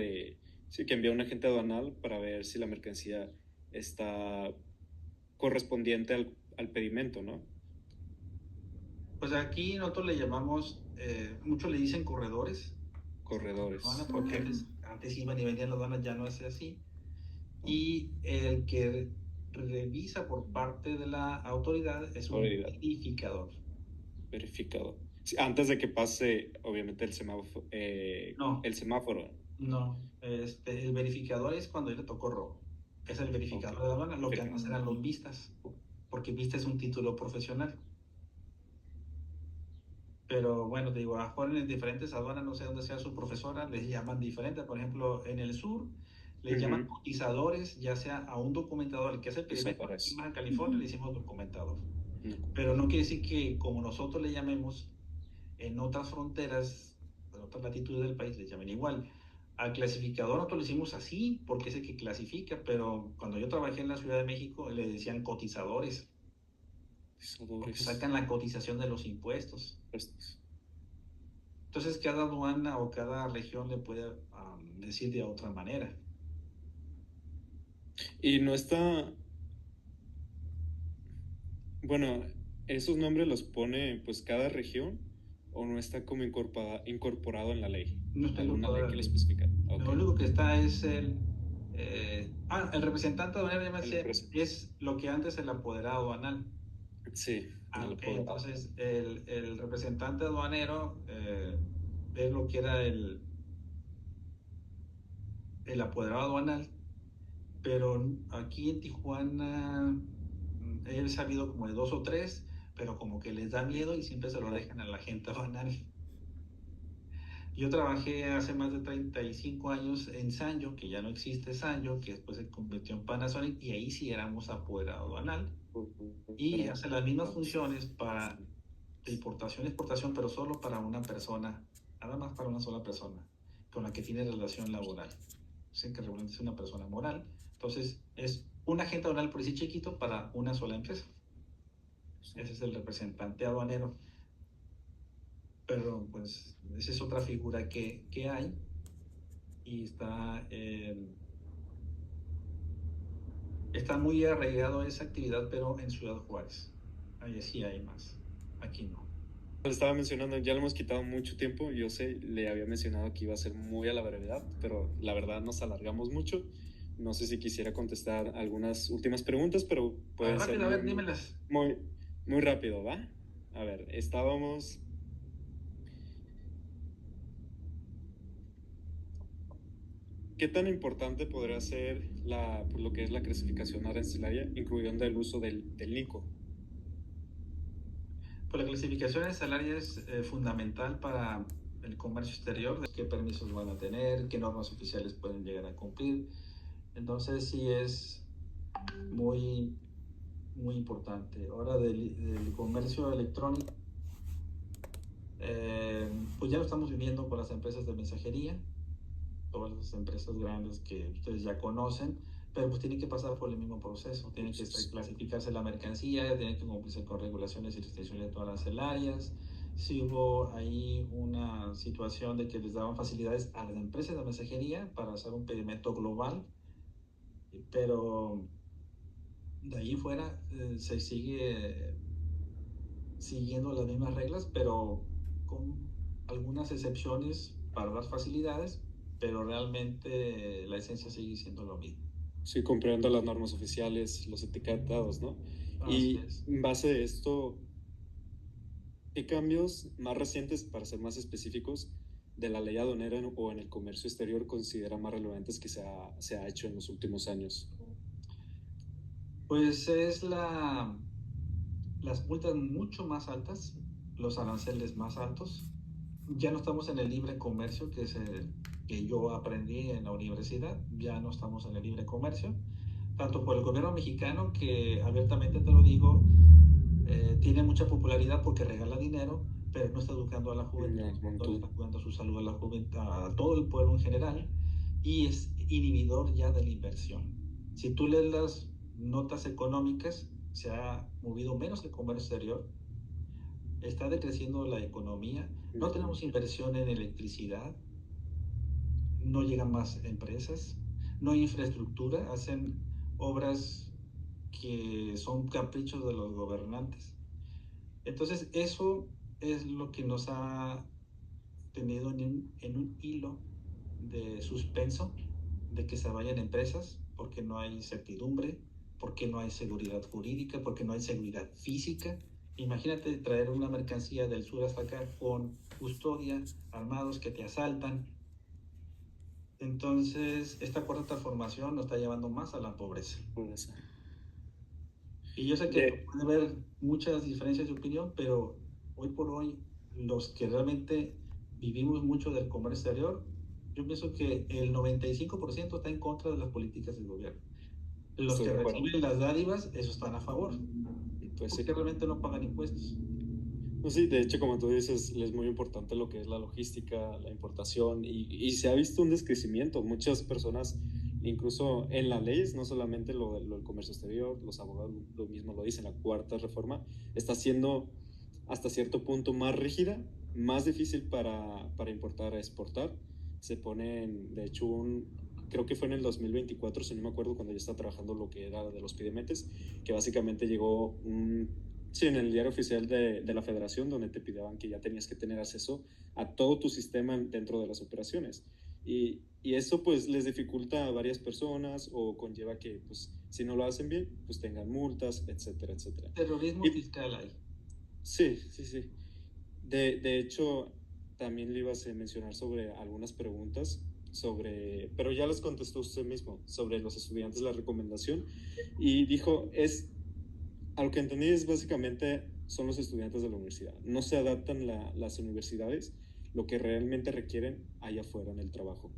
sí, que envía un agente aduanal para ver si la mercancía está correspondiente al pedimento, ¿no? Pues aquí nosotros le llamamos, muchos le dicen corredores. Corredores. Porque antes iban y vendían las aduanas, ya no es así. Y el que revisa por parte de la autoridad es un verificador. Verificador. Sí, antes de que pase, obviamente, el semáforo. No. El semáforo. No, el verificador es cuando le tocó rojo. Es el verificador de la aduana. Lo que antes eran los vistas, porque vista es un título profesional. Pero bueno, te digo, a en diferentes aduanas, no sé dónde sea su profesora, les llaman diferente. Por ejemplo, en el sur Les llaman cotizadores, ya sea a un documentador, el que hace el perímetro aquí Cotizadores. en Baja California, Ujú. le decimos documentador. No. Pero no quiere decir que como nosotros le llamemos, en otras fronteras, en otras latitudes del país, les llamen igual. Al clasificador nosotros le decimos así, porque es el que clasifica, pero cuando yo trabajé en la Ciudad de México, le decían cotizadores, porque Cotizadores. sacan la cotización de los impuestos. Estos. Entonces, cada aduana o cada región le puede decir de otra manera. Y no está, bueno, esos nombres los pone pues cada región o no está como incorporado en la ley. No está ¿Alguna ley incorporada que la le ley. especifica? Ok. Lo único que está es el representante aduanero, El empresa. es lo que antes el apoderado aduanal. Sí, el Ok, apoderado. entonces el representante aduanero es lo que era el apoderado aduanal, pero aquí en Tijuana he sabido como de 2 o 3, pero como que les da miedo y siempre se lo dejan a la gente aduanal. Yo trabajé hace más de 35 años en Sanyo, que ya no existe Sanyo, que después se convirtió en Panasonic, y ahí sí éramos apoderado aduanal. Y hace las mismas funciones para de importación y exportación, pero solo para una persona, nada más para una sola persona, con la que tiene relación laboral. O sea, que realmente es una persona moral. Entonces, es un agente aduanal por sí chiquito para una sola empresa. Ese es el representante aduanero. Pero, pues, esa es otra figura que hay. Y está muy arraigado esa actividad, pero en Ciudad Juárez. Ahí sí hay más. Aquí no. Le estaba mencionando, ya le hemos quitado mucho tiempo. Yo sé, le había mencionado que iba a ser muy a la brevedad, pero la verdad nos alargamos mucho. No sé si quisiera contestar algunas últimas preguntas, pero pueden ser Rápido, a ver, dímelas. muy, muy rápido, ¿va? A ver, estábamos. ¿Qué tan importante podría ser pues, lo que es la clasificación arancelaria, incluyendo el uso del NICO? Pues la clasificación arancelaria es fundamental para el comercio exterior, de qué permisos van a tener, qué normas oficiales pueden llegar a cumplir. Entonces sí es muy, muy importante. Ahora del comercio electrónico, pues ya lo estamos viviendo con las empresas de mensajería, todas las empresas grandes que ustedes ya conocen, pero pues tienen que pasar por el mismo proceso, tienen que clasificarse la mercancía, tienen que cumplirse con regulaciones y restricciones arancelarias. Sí hubo ahí una situación de que les daban facilidades a las empresas de mensajería para hacer un perímetro global, pero de ahí fuera se sigue siguiendo las mismas reglas, pero con algunas excepciones para dar facilidades, pero realmente la esencia sigue siendo lo mismo. Sí, cumpliendo las normas oficiales, los etiquetados, ¿no? Así Y es. en base a esto, ¿qué cambios más recientes, para ser más específicos, de la ley aduanera o en el comercio exterior considera más relevantes que se ha hecho en los últimos años? Pues es las multas mucho más altas, los aranceles más altos. Ya no estamos en el libre comercio, que es el que yo aprendí en la universidad, ya no estamos en el libre comercio, tanto por el gobierno mexicano, que abiertamente te lo digo, tiene mucha popularidad porque regala dinero, pero no está educando a la juventud, no le está cuidando su salud a la juventud, a todo el pueblo en general, y es inhibidor ya de la inversión. Si tú lees las notas económicas, se ha movido menos el comercio exterior, está decreciendo la economía, no tenemos inversión en electricidad, no llegan más empresas, no hay infraestructura, hacen obras que son caprichos de los gobernantes. Entonces, eso es lo que nos ha tenido en un hilo de suspenso, de que se vayan empresas, porque no hay certidumbre, porque no hay seguridad jurídica, porque no hay seguridad física. Imagínate traer una mercancía del sur hasta acá con custodia, armados que te asaltan. Entonces, esta cuarta transformación nos está llevando más a la pobreza. Y yo sé que puede haber muchas diferencias de opinión, pero hoy por hoy, los que realmente vivimos mucho del comercio exterior, Yo pienso que el 95% está en contra de las políticas del gobierno. Los Estoy que de acuerdo. reciben las dádivas, esos están a favor, Pues sí. porque realmente no pagan impuestos. Pues sí, de hecho, como tú dices, es muy importante lo que es la logística, la importación, y se ha visto un descrecimiento. Muchas personas, incluso en las leyes, no solamente lo del comercio exterior, los abogados lo mismo lo dicen, la cuarta reforma está siendo hasta cierto punto más rígida, más difícil para importar a exportar. Se ponen, de hecho, creo que fue en el 2024, si no me acuerdo, cuando yo estaba trabajando lo que era de los pidemetes, que básicamente llegó sí, en el diario oficial de la federación, donde te pidieron que ya tenías que tener acceso a todo tu sistema dentro de las operaciones. Y eso pues les dificulta a varias personas o conlleva que pues si no lo hacen bien, pues tengan multas, etcétera, etcétera. Terrorismo Y fiscal hay. sí, sí, sí. De hecho, también le ibas a mencionar sobre algunas preguntas pero ya les contestó usted mismo, sobre los estudiantes, la recomendación, y dijo, a lo que entendí es básicamente son los estudiantes de la universidad. No se adaptan las universidades lo que realmente requieren allá afuera en el trabajo.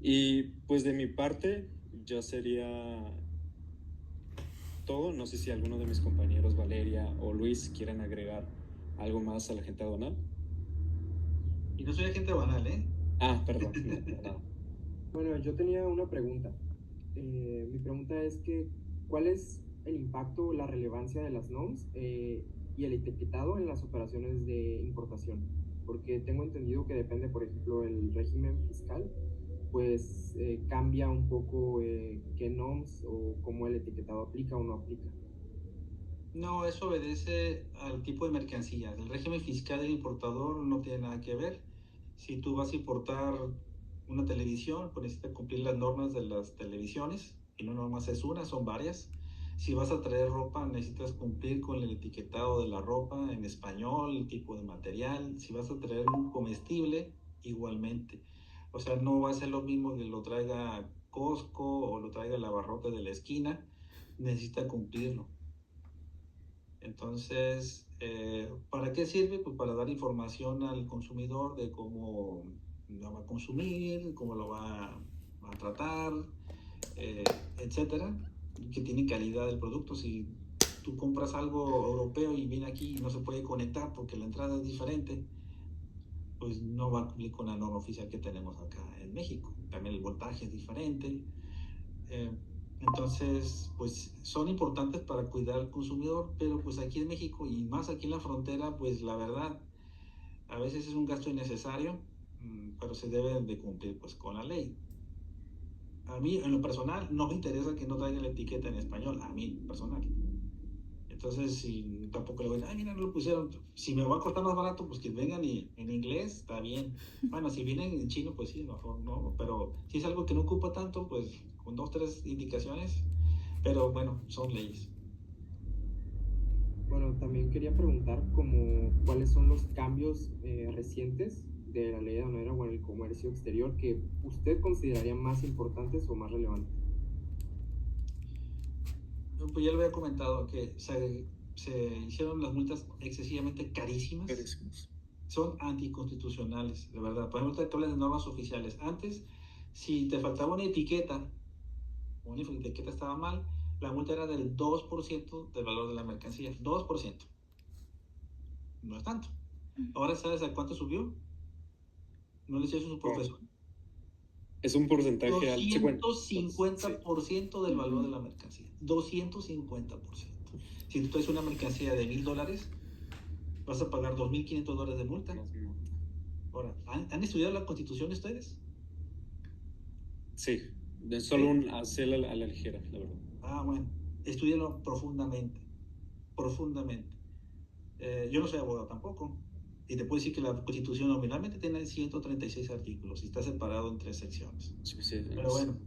Y pues de mi parte ya sería todo. No sé si alguno de mis compañeros, Valeria o Luis, quieran agregar algo más a la gente aduanal. Y no soy agente banal, ¿eh? Perdón, no. Bueno, yo tenía una pregunta. Mi pregunta es que, ¿cuál es el impacto o la relevancia de las NOMS y el etiquetado en las operaciones de importación? Porque tengo entendido que depende, por ejemplo, el régimen fiscal, pues cambia un poco qué NOMS o cómo el etiquetado aplica o no aplica. No, eso obedece al tipo de mercancía. El régimen fiscal del importador no tiene nada que ver. Si tú vas a importar una televisión, pues necesitas cumplir las normas de las televisiones. Y no nomás es una, son varias. Si vas a traer ropa, necesitas cumplir con el etiquetado de la ropa en español, el tipo de material. Si vas a traer un comestible, igualmente. O sea, no va a ser lo mismo que lo traiga Costco o lo traiga el abarrote de la esquina. Necesita cumplirlo. Entonces, ¿para qué sirve? Pues para dar información al consumidor de cómo lo va a consumir, cómo lo va a tratar, etcétera, que tiene calidad el producto. Si tú compras algo europeo y viene aquí y no se puede conectar porque la entrada es diferente, pues no va a cumplir con la norma oficial que tenemos acá en México. También el voltaje es diferente. Entonces, pues son importantes para cuidar al consumidor, pero pues aquí en México y más aquí en la frontera, pues la verdad, a veces es un gasto innecesario, pero se debe de cumplir pues con la ley. A mí, en lo personal, no me interesa que no traiga la etiqueta en español, a mí, personal. Entonces, si tampoco le voy a decir, ay, mira, no lo pusieron. Si me va a costar más barato, pues que vengan y en inglés, está bien. Bueno, si vienen en chino, pues sí, mejor no. Pero si es algo que no ocupa tanto, pues con 2, 3 indicaciones. Pero bueno, son leyes. Bueno, también quería preguntar como cuáles son los cambios recientes de la ley de aduanera o en el comercio exterior que usted consideraría más importantes o más relevantes. Pues ya lo había comentado que se hicieron las multas excesivamente carísimas. Carísimos. Son anticonstitucionales, de verdad. Por ejemplo, te hablas de normas oficiales. Antes, si te faltaba una etiqueta, o una etiqueta estaba mal, la multa era del 2% del valor de la mercancía. 2%. No es tanto. Ahora, ¿sabes a cuánto subió? No le decía eso a su profesor. Es un porcentaje alto. 250% del valor de la mercancía. 250%. Si tú traes una mercancía de $1,000, vas a pagar $2,500 de multa. Ahora, ¿han estudiado la Constitución ustedes? Sí, de solo hacer a la ligera, la verdad. Bueno, estudialo profundamente, profundamente. Yo no soy abogado tampoco, y te puedo decir que la Constitución nominalmente tiene 136 artículos y está separado en 3 secciones. Sí, pero bueno,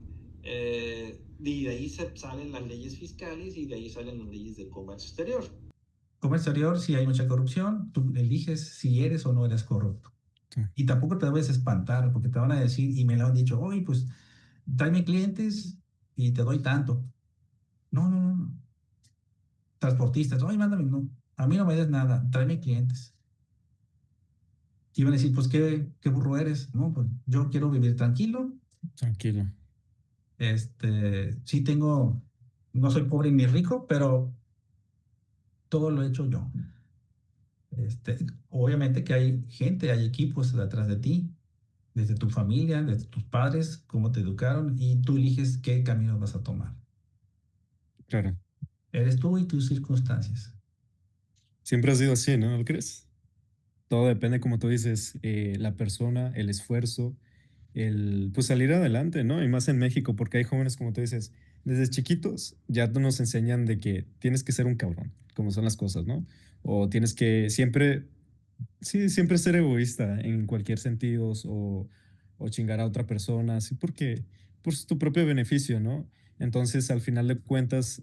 de ahí salen las leyes fiscales y de ahí salen las leyes del comercio exterior. Comercio exterior, si hay mucha corrupción, tú eliges si eres o no eres corrupto. Sí. Y tampoco te debes espantar porque te van a decir, y me lo han dicho, oye, pues tráeme clientes y te doy tanto. No. Transportistas, oye, mándame, no. A mí no me des nada, tráeme clientes. iban a decir, pues qué burro eres, ¿no? Pues yo quiero vivir tranquilo, Tranquilo. sí tengo, no soy pobre ni rico, pero todo lo he hecho yo. Este, obviamente que hay gente, hay equipos detrás de ti, desde tu familia, desde tus padres, cómo te educaron, y tú eliges qué camino vas a tomar. Claro. Eres tú y tus circunstancias. Siempre ha sido así, ¿no? ¿No crees? Todo depende, como tú dices, la persona, el esfuerzo, el pues salir adelante, ¿no? Y más en México, porque hay jóvenes, como tú dices, desde chiquitos ya nos enseñan de que tienes que ser un cabrón, como son las cosas, ¿no? O tienes que siempre, sí, siempre ser egoísta en cualquier sentido o chingar a otra persona, así porque, por tu propio beneficio, ¿no? Entonces, al final de cuentas,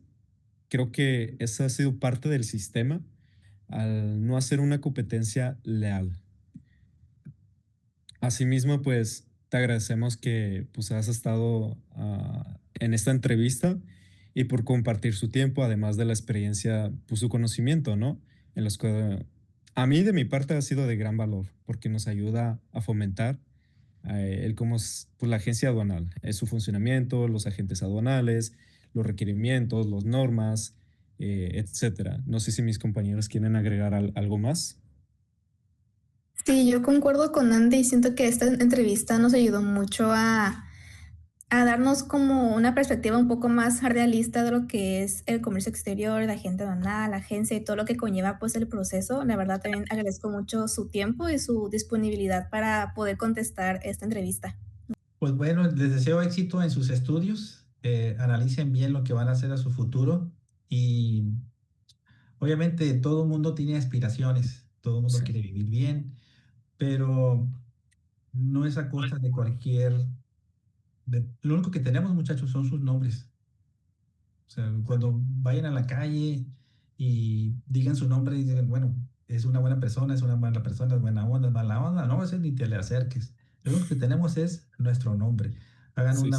creo que esa ha sido parte del sistema al no hacer una competencia leal. Asimismo, pues te agradecemos que pues has estado en esta entrevista y por compartir su tiempo, además de la experiencia, pues su conocimiento, ¿no? En los que a mí de mi parte ha sido de gran valor porque nos ayuda a fomentar el cómo es pues, la agencia aduanal, es su funcionamiento, los agentes aduanales, los requerimientos, las normas, etcétera. No sé si mis compañeros quieren agregar algo más. Sí, yo concuerdo con Andy y siento que esta entrevista nos ayudó mucho a darnos como una perspectiva un poco más realista de lo que es el comercio exterior, la agente aduanal, la agencia y todo lo que conlleva pues el proceso. La verdad también agradezco mucho su tiempo y su disponibilidad para poder contestar esta entrevista. Pues bueno, les deseo éxito en sus estudios, analicen bien lo que van a hacer a su futuro y obviamente todo el mundo tiene aspiraciones, todo el mundo Sí. quiere vivir bien, pero no es a costa de lo único que tenemos, muchachos, son sus nombres. O sea, cuando vayan a la calle y digan su nombre y digan, bueno, es una buena persona, es una mala persona, es buena onda, es mala onda, no, ese ni te le acerques. Lo único que tenemos es nuestro nombre. Hagan Sí, sí, sí.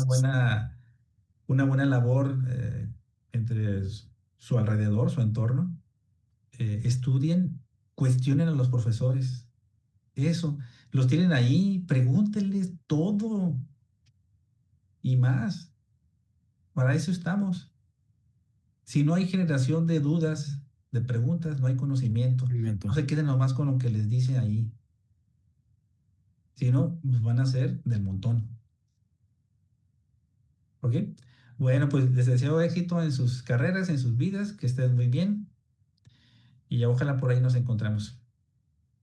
una buena labor entre su alrededor, su entorno. Estudien, cuestionen a los profesores. Eso, los tienen ahí, pregúntenles todo y más. Para eso estamos. Si no hay generación de dudas, de preguntas, no hay conocimiento. Movimiento. No se queden nomás con lo que les dice ahí. Si no, pues van a ser del montón. ¿Ok? Bueno, pues les deseo éxito en sus carreras, en sus vidas, que estén muy bien y ojalá por ahí nos encontremos.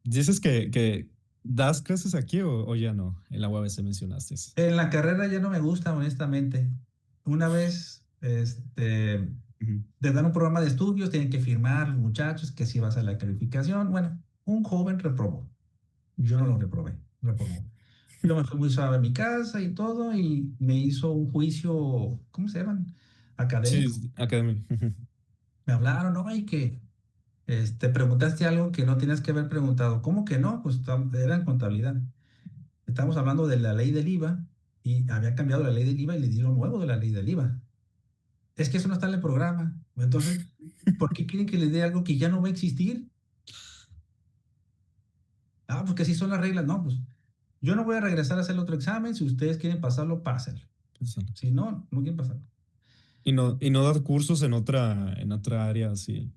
¿Dices que das clases aquí o ya no? En la UABC mencionaste. En la carrera ya no me gusta, honestamente. Una vez, Ujú. te dan un programa de estudios, tienen que firmar los muchachos que si vas a la calificación. Bueno, un joven reprobó. Yo no lo reprobé, reprobó. Yo me fui muy suave a mi casa y todo, y me hizo un juicio, ¿cómo se llaman? Sí, Académico. academia. Me hablaron, ¿no? Y que preguntaste algo que no tienes que haber preguntado. ¿Cómo que no? Pues era en contabilidad. Estamos hablando de la ley del IVA y había cambiado la ley del IVA y le dieron nuevo de la ley del IVA. Es que eso no está en el programa. Entonces, ¿por qué quieren que les dé algo que ya no va a existir? Ah, pues que así son las reglas. No, pues yo no voy a regresar a hacer otro examen. Si ustedes quieren pasarlo, pásenlo. Si no, no quieren pasarlo. Y no dar cursos en otra área así,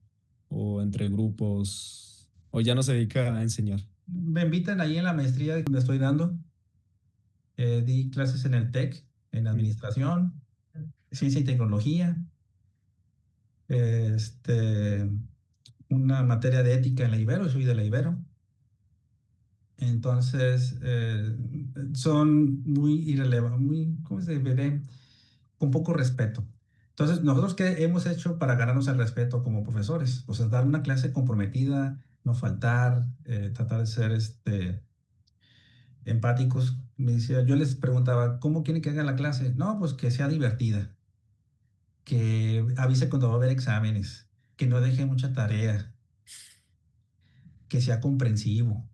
o entre grupos, o ya no se dedica a enseñar. Me invitan ahí en la maestría donde estoy dando. Di clases en el TEC, en Mm. administración, ciencia y tecnología, este, una materia de ética en la Ibero, soy de la Ibero. Entonces, son muy irrelevantes, muy, ¿cómo se dice? Con poco respeto. Entonces, nosotros qué hemos hecho para ganarnos el respeto como profesores, o sea, dar una clase comprometida, no faltar, tratar de ser empáticos. Me decía, yo les preguntaba, ¿cómo quieren que haga la clase? No, pues que sea divertida, que avise cuando va a haber exámenes, que no deje mucha tarea, que sea comprensivo.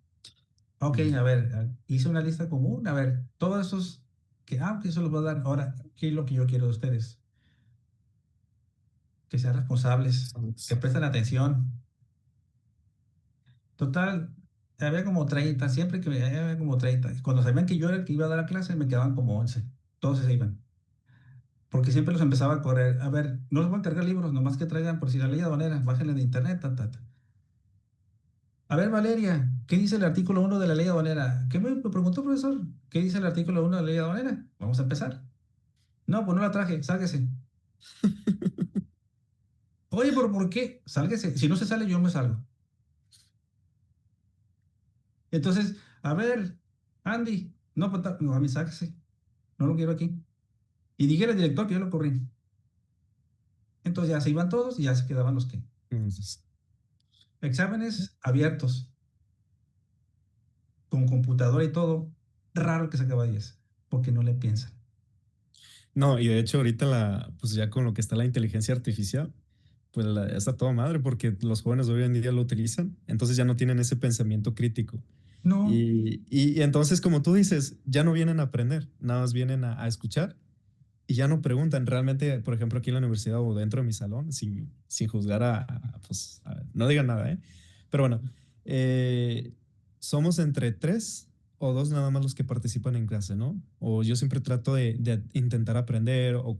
Ok, Mm. a ver, hice una lista común, a ver, todos esos que eso los voy a dar. Ahora, ¿qué es lo que yo quiero de ustedes? Que sean responsables, que ¿Sabes? presten atención. Total, Había como 30, siempre que había como 30. Y cuando sabían que yo era el que iba a dar la clase, me quedaban como 11. Todos se iban. Porque siempre los empezaba a correr. A ver, no les voy a encargar libros, nomás que traigan por si la ley aduanera, bájenle de internet, ta, ta, ta. A ver, Valeria, ¿qué dice el artículo 1 de la ley aduanera? ¿Qué me preguntó, profesor? ¿Qué dice el artículo 1 de la ley aduanera? Vamos a empezar. No, pues no la traje, sálguese. Oye, ¿pero por qué? Sálguese. Si no se sale, yo me salgo. Entonces, a ver, Andy, no, pues, no, a mí sáquese. No lo quiero aquí. Y dígale al director que yo lo corrí. Entonces ya se iban todos y ya se quedaban los que. Entonces, Exámenes abiertos, con computadora y todo. Raro que sacaba 10, porque no le piensan. no, y de hecho ahorita pues ya con lo que está la inteligencia artificial, pues está toda madre porque los jóvenes hoy en día lo utilizan, entonces ya no tienen ese pensamiento crítico. No, Y entonces, como tú dices, ya no vienen a aprender, nada más vienen a escuchar y ya no preguntan. Realmente, por ejemplo, aquí en la universidad o dentro de mi salón, sin juzgar pues, no digan nada, ¿eh? Pero bueno, eh, somos entre tres o dos nada más los que participan en clase, ¿no? O yo siempre trato de intentar aprender o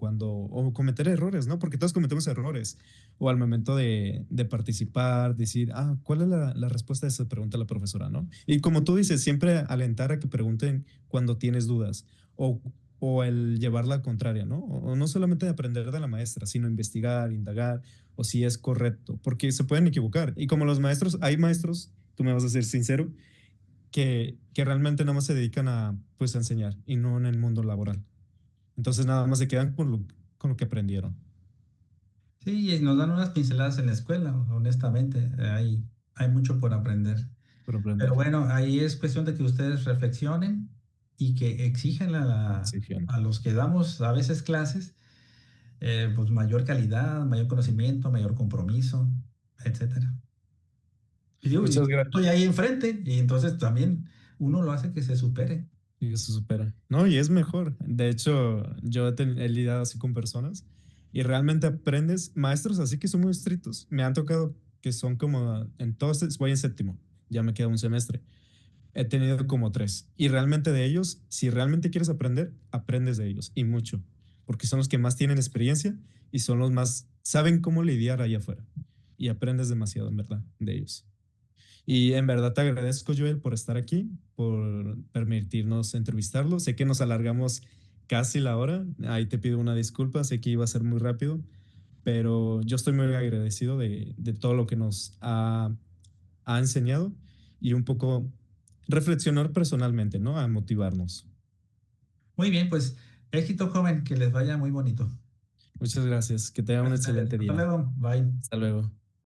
cometer errores, ¿no? Porque todos cometemos errores. O al momento de participar, decir, ¿cuál es la respuesta a esa pregunta de la profesora, ¿no? Y como tú dices, siempre alentar a que pregunten cuando tienes dudas o o el llevar la contraria, ¿no? O no solamente aprender de la maestra, sino investigar, indagar, o si es correcto, porque se pueden equivocar. Y como los maestros, hay maestros, tú me vas a ser sincero, que realmente nada más se dedican pues, a enseñar y no en el mundo laboral. Entonces nada más se quedan con lo que aprendieron. sí, y nos dan unas pinceladas en la escuela, honestamente. Hay mucho por aprender. Por Pero aprender. bueno, ahí es cuestión de que ustedes reflexionen y que exijan Exigen. a los que damos a veces clases, pues mayor calidad, mayor conocimiento, mayor compromiso, etcétera. Y digo, y Muchas yo gracias. estoy ahí enfrente y entonces también uno lo hace que se supere. Y eso supera. No, y es mejor. De hecho, yo he lidiado así con personas y realmente aprendes, maestros así que son muy estrictos. Me han tocado que son como, entonces voy en séptimo, ya me queda un semestre. He tenido como tres. Y realmente de ellos, si realmente quieres aprender, aprendes de ellos y mucho, porque son los que más tienen experiencia y son los más, saben cómo lidiar allá afuera. Y aprendes demasiado, en verdad, de ellos. Y en verdad te agradezco, Joel, por estar aquí, por permitirnos entrevistarlo. Sé que nos alargamos casi la hora. Ahí te pido una disculpa. Sé que iba a ser muy rápido, pero yo estoy muy agradecido de todo lo que ha enseñado y un poco reflexionar personalmente, ¿no? A motivarnos. Muy bien, pues éxito, joven, que les vaya muy bonito. Muchas gracias. Que tengan un Gracias. excelente Hasta día. luego. Bye. Hasta luego.